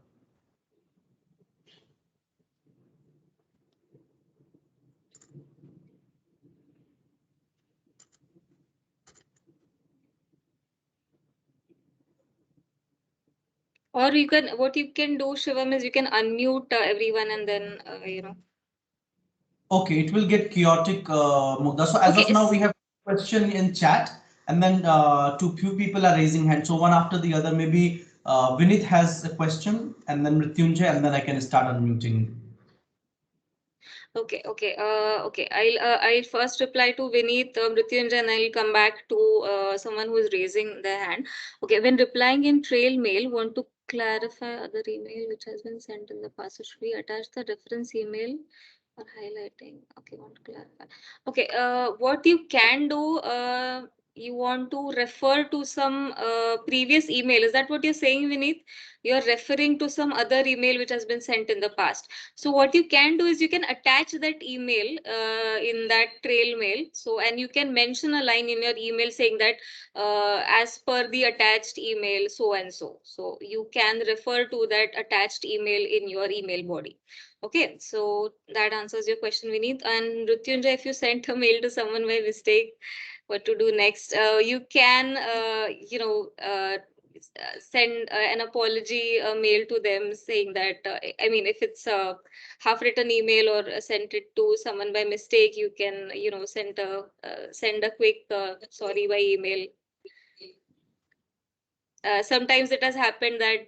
Or what you can do, Shivam, is you can unmute everyone and then, Okay, it will get chaotic, Mugdha. So as Okay, of now, we have a question in chat, and then two few people are raising hands. So one after the other. Maybe Vinith has a question, and then Mrityunjay, and then I can start unmuting. Okay. I'll first reply to Vineet, Mrityunjay, and I'll come back to someone who is raising their hand. Okay, when replying in trail mail, want to clarify other email which has been sent in the past. So should we attach the reference email or highlighting? Okay, want to clarify. Okay, what you can do, you want to refer to some previous email. Is that what you're saying, Vineet? You're referring to some other email which has been sent in the past. So what you can do is you can attach that email in that trail mail. So, and you can mention a line in your email saying that as per the attached email, so and so. So you can refer to that attached email in your email body. Okay, so that answers your question, Vineet. And Mrityunjay, if you sent a mail to someone by mistake, what to do next? You can, send an apology mail to them saying that, I mean, if it's a half written email or sent it to someone by mistake, you can, send a quick sorry by email. sometimes it has happened that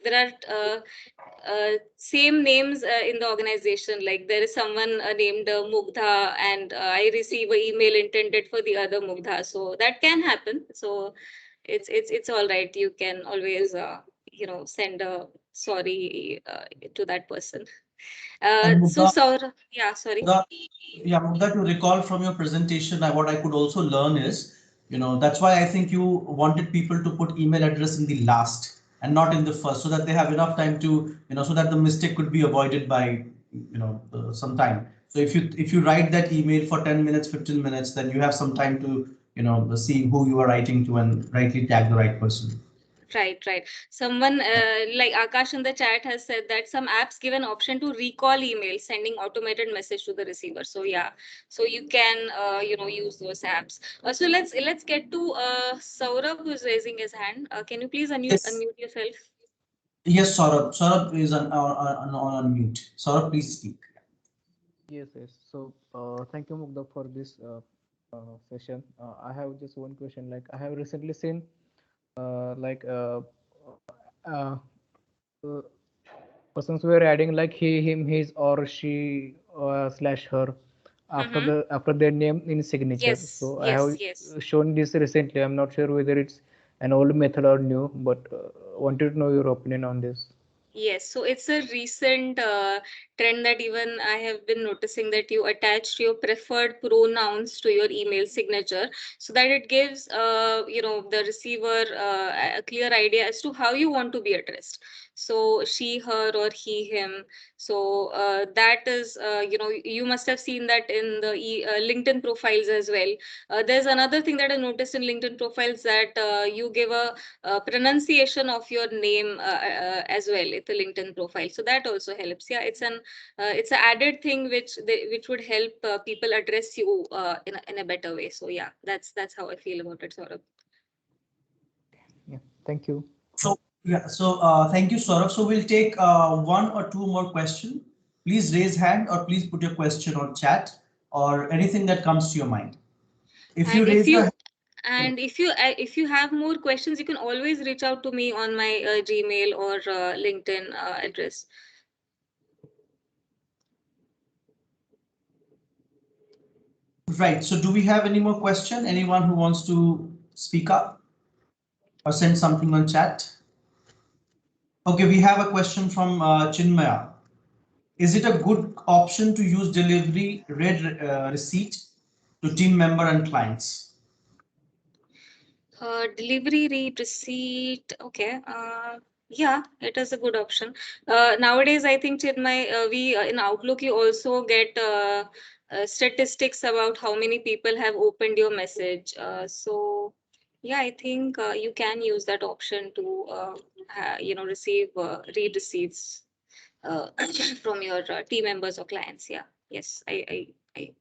there are same names in the organization. Like there is someone named Mugdha, and I receive an email intended for the other Mugdha. So that can happen. So it's all right. You can always send a sorry to that person. And So Mugdha, Saurabh, yeah, sorry. Mugdha, to recall from your presentation, what I could also learn is, that's why I think you wanted people to put email address in the last and not in the first, so that they have enough time to, so that the mistake could be avoided by, some time. So if you write that email for 10 minutes, 15 minutes, then you have some time to, see who you are writing to and rightly tag the right person. Right. Someone like Akash in the chat has said that some apps give an option to recall email, sending automated message to the receiver. So yeah, so you can use those apps. So let's get to Saurabh, who's raising his hand. Can you please Yes. unmute yourself? Yes, Saurabh. Saurabh is on mute. Saurabh, please speak. Yes, yes. So, thank you, Mugdha, for this session. I have just one question. Like, I have recently seen, like, uh, uh, persons were adding like he, him, his, or she, slash her after Mm-hmm. after their name in signature. Yes, So I yes, have yes. shown this recently. I'm not sure whether it's an old method or new, but wanted to know your opinion on this. Yes, so it's a recent trend that even I have been noticing, that you attach your preferred pronouns to your email signature, so that it gives the receiver a clear idea as to how you want to be addressed. So she, her, or he, him. So that is you must have seen that in the LinkedIn profiles as well. There's another thing that I noticed in LinkedIn profiles, that you give a pronunciation of your name as well at the LinkedIn profile. So that also helps. Yeah, it's an added thing which would help people address you in a better way. So yeah, that's how I feel about it, Saurabh. Yeah, thank you. So thank you, Saurabh. So we'll take one or two more questions. Please raise hand or please put your question on chat or anything that comes to your mind. If you And if raise your you hand, if you have more questions, you can always reach out to me on my Gmail or LinkedIn address. right. So do we have any more question? Anyone who wants to speak up or send something on chat? Okay, we have a question from Chinmaya. Is it a good option to use delivery read receipt to team member and clients? Delivery read receipt. Okay. Yeah, it is a good option. Nowadays, I think, Chinmay, we in Outlook, you also get statistics about how many people have opened your message. So yeah, I think you can use that option to receive read receipts from your team members or clients. Yeah. Yes, I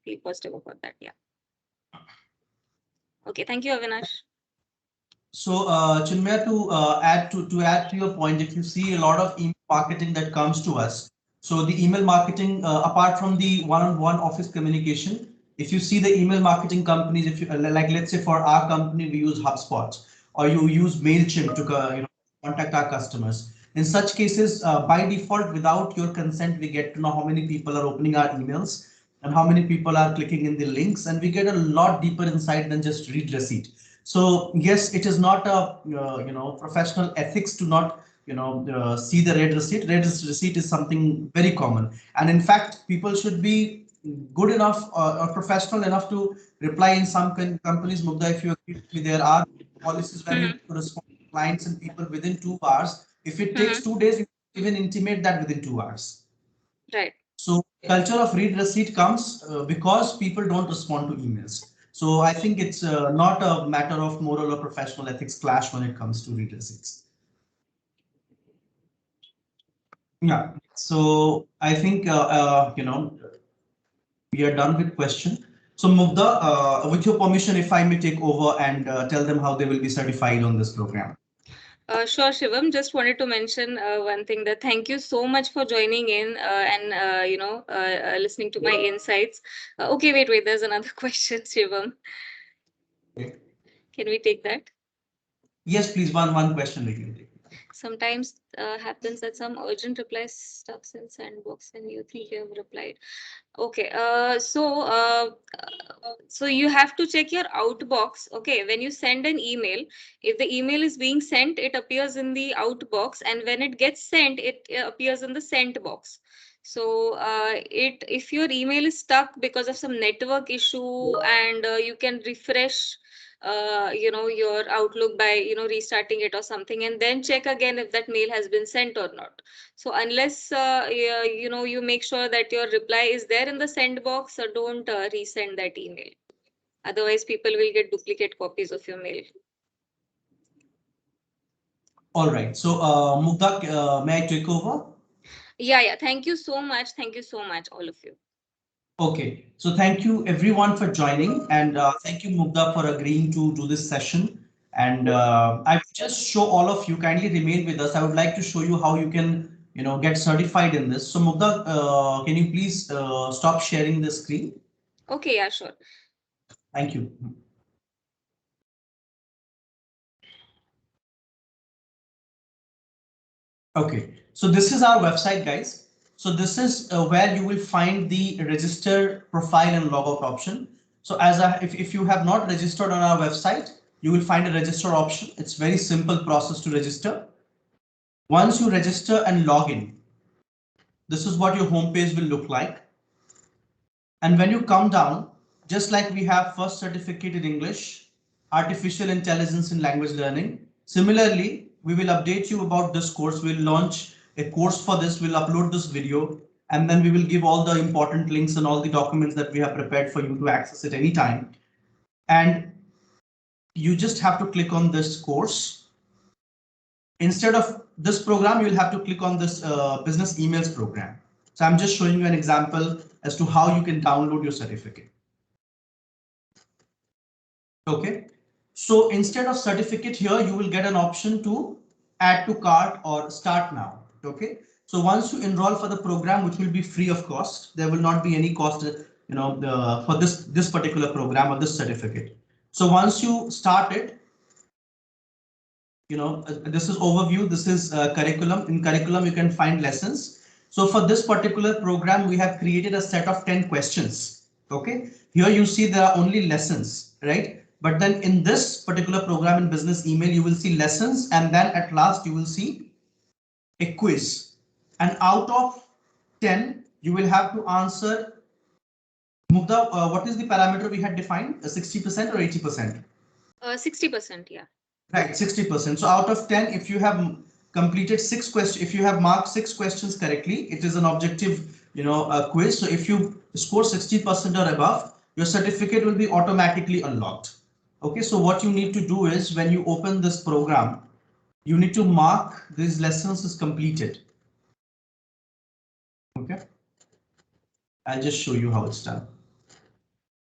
feel positive about that. Yeah. Okay. Thank you, Avinash. So, Chinmaya, to add to your point, if you see a lot of email marketing that comes to us, so the email marketing, apart from the one-on-one office communication, if you see the email marketing companies, if you like, let's say for our company, we use HubSpot or you use Mailchimp to contact our customers. In such cases, by default, without your consent, we get to know how many people are opening our emails and how many people are clicking in the links, and we get a lot deeper insight than just read receipt. So yes, it is not a professional ethics to not see the red receipt. Red receipt is something very common, and in fact, people should be good enough or professional enough to reply in some companies. Mugdha, if you agree with me, there are policies where you Hmm. have to respond to clients and people within 2 hours. If it takes Hmm. 2 days, you even intimate that within 2 hours. Right. So culture of read receipt comes because people don't respond to emails. So I think it's not a matter of moral or professional ethics clash when it comes to read receipts. Yeah. So I think we are done with question. So Mugdha, with your permission, if I may take over and tell them how they will be certified on this program. Sure, Shivam. Just wanted to mention one thing, that thank you so much for joining in and listening to my insights. Okay, wait. There's another question, Shivam. Okay. Can we take that? Yes, please, one question we can take. Sometimes happens that some urgent replies stuck in sandbox and you think you have replied. Okay, so you have to check your outbox. Okay, when you send an email, if the email is being sent, it appears in the outbox, and when it gets sent, it appears in the sent box. So if your email is stuck because of some network issue, and you can refresh your Outlook by restarting it or something, and then check again if that mail has been sent or not. So unless you make sure that your reply is there in the send box, don't resend that email. Otherwise, people will get duplicate copies of your mail. All right. So Mugdha, may I take over? Yeah. Thank you so much. Thank you so much, all of you. Okay, so thank you everyone for joining, and thank you Mugdha for agreeing to do this session. And I will just show all of you, kindly remain with us. I would like to show you how you can, get certified in this. So Mugdha, can you please stop sharing the screen? Okay, yeah, sure. Thank you. Okay, so this is our website, guys. So this is where you will find the register profile and logout option. So if you have not registered on our website, you will find a register option. It's very simple process to register. Once you register and log in, this is what your home page will look like. And when you come down, just like we have first certificate in English, artificial intelligence in language learning. Similarly, we will update you about this course. We'll launch a course for this. We'll upload this video, and then we will give all the important links and all the documents that we have prepared for you to access at any time. And you just have to click on this course. Instead of this program, you'll have to click on this business emails program. So I'm just showing you an example as to how you can download your certificate. Okay, so instead of certificate here, you will get an option to add to cart or start now. Okay, so once you enroll for the program, which will be free of cost, there will not be any cost, for this particular program or this certificate. So once you start it, this is overview. This is curriculum. In curriculum, you can find lessons. So for this particular program, we have created a set of 10 questions. Okay, here you see there are only lessons, right? But then in this particular program in business email, you will see lessons, and then at last you will see a quiz. And out of 10, you will have to answer. Mugdha, what is the parameter we had defined? 60% or 80%? 60%, yeah. Right, 60%. So out of 10, if you have completed 6 questions, if you have marked 6 questions correctly, it is an objective, quiz. So if you score 60% or above, your certificate will be automatically unlocked. Okay, so what you need to do is when you open this program, you need to mark these lessons as completed. Okay, I'll just show you how it's done.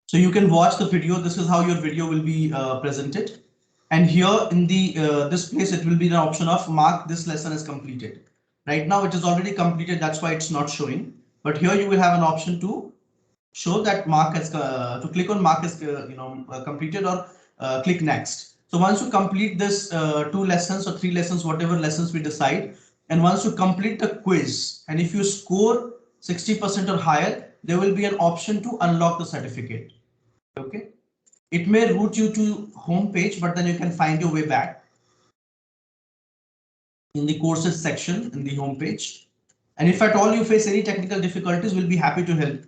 So you can watch the video. This is how your video will be presented. And here in the this place, it will be an option of mark this lesson as completed. Right now, it is already completed. That's why it's not showing. But here you will have an option to show that mark as to click on mark as completed, or click next. So once you complete this 2 lessons or 3 lessons, whatever lessons we decide, and once you complete the quiz, and if you score 60% or higher, there will be an option to unlock the certificate. Okay. It may route you to home page, but then you can find your way back in the courses section in the home page. And if at all you face any technical difficulties, we'll be happy to help.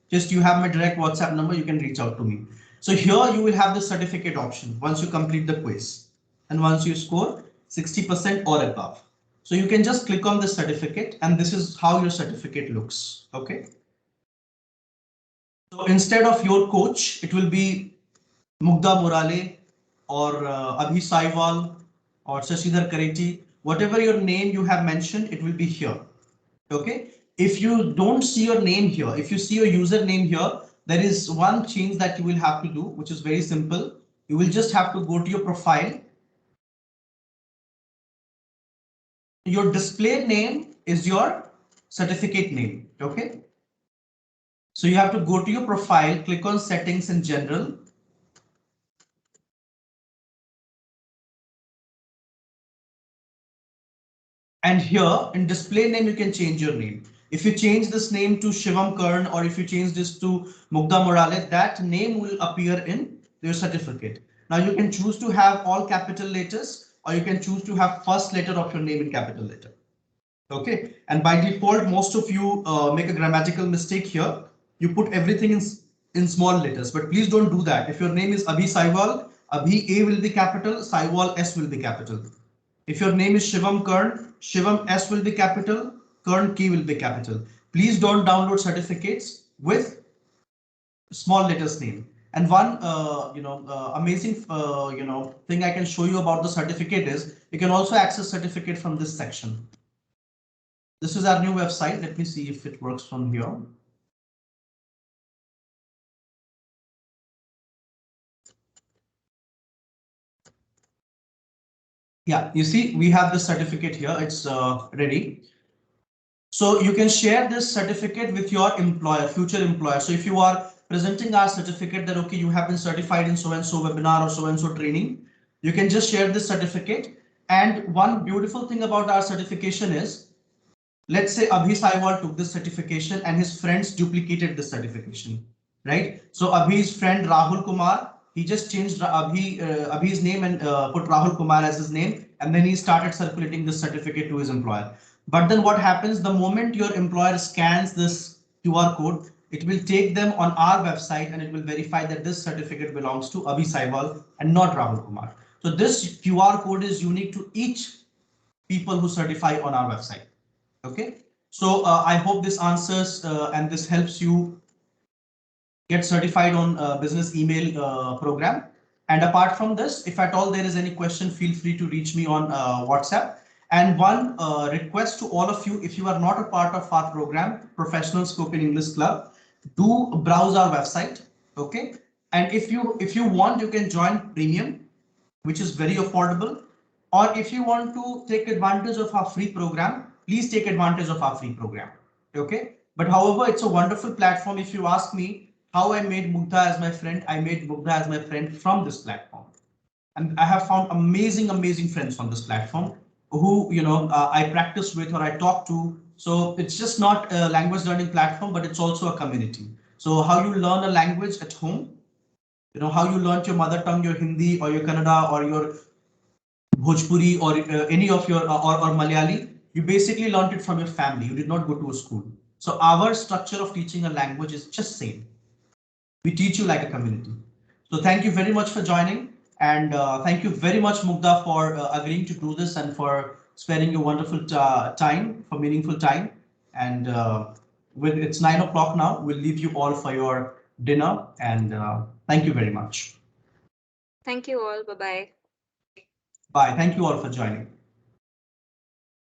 Just you have my direct WhatsApp number, you can reach out to me. So here you will have the certificate option once you complete the quiz and once you score 60% or above. So you can just click on the certificate, and this is how your certificate looks. Okay. So instead of your coach, it will be Mugdha Murale or Abhi Saiwal or Shashidhar Kareti, whatever your name you have mentioned, it will be here. Okay. If you don't see your name here, if you see your username here, there is one change that you will have to do, which is very simple. You will just have to go to your profile. Your display name is your certificate name. Okay. So you have to go to your profile, click on settings in general. And here in display name, you can change your name. If you change this name to Shivam Kern, or if you change this to Mugdha Morale, that name will appear in your certificate. Now you can choose to have all capital letters, or you can choose to have first letter of your name in capital letter. Okay, and by default, most of you make a grammatical mistake here. You put everything in small letters, but please don't do that. If your name is Abhi Saiwal, Abhi A will be capital, Saiwal S will be capital. If your name is Shivam Kern, Shivam S will be capital, Kern K will be capital. Please don't download certificates with small letters name. And one amazing thing I can show you about the certificate is you can also access certificate from this section. This is our new website. Let me see if it works from here. Yeah, you see, we have this certificate here. It's ready. So you can share this certificate with your employer, future employer. So if you are presenting our certificate that, okay, you have been certified in so-and-so webinar or so-and-so training, you can just share this certificate. And one beautiful thing about our certification is, let's say Abhi Saiwal took this certification and his friends duplicated this certification, right? So Abhi's friend Rahul Kumar, he just changed Abhi's name and put Rahul Kumar as his name, and then he started circulating this certificate to his employer. But then what happens the moment your employer scans this QR code, it will take them on our website and it will verify that this certificate belongs to Abhi Saiwal and not Rahul Kumar. So this QR code is unique to each people who certify on our website. Okay, so I hope this answers and this helps you get certified on business email program. And apart from this, if at all there is any question, feel free to reach me on WhatsApp. And one request to all of you, if you are not a part of our program, Professional Spoken English Club, do browse our website. Okay, and if you want, you can join premium, which is very affordable. Or if you want to take advantage of our free program, please take advantage of our free program. Okay, but however, it's a wonderful platform. If you ask me how I made Mugdha as my friend, I made Mugdha as my friend from this platform. And I have found amazing friends on this platform who, I practice with or I talk to. So it's just not a language learning platform, but it's also a community. So how you learn a language at home, how you learned your mother tongue, your Hindi or your Kannada or your Bhojpuri or any of your or Malayali, you basically learned it from your family. You did not go to a school. So our structure of teaching a language is just same. We teach you like a community. So thank you very much for joining, and thank you very much, Mugdha, for agreeing to do this and for sparing your wonderful time for meaningful time. And with it's 9 o'clock now, we'll leave you all for your dinner, and thank you very much. Thank you all. Bye-bye. Bye. Thank you all for joining.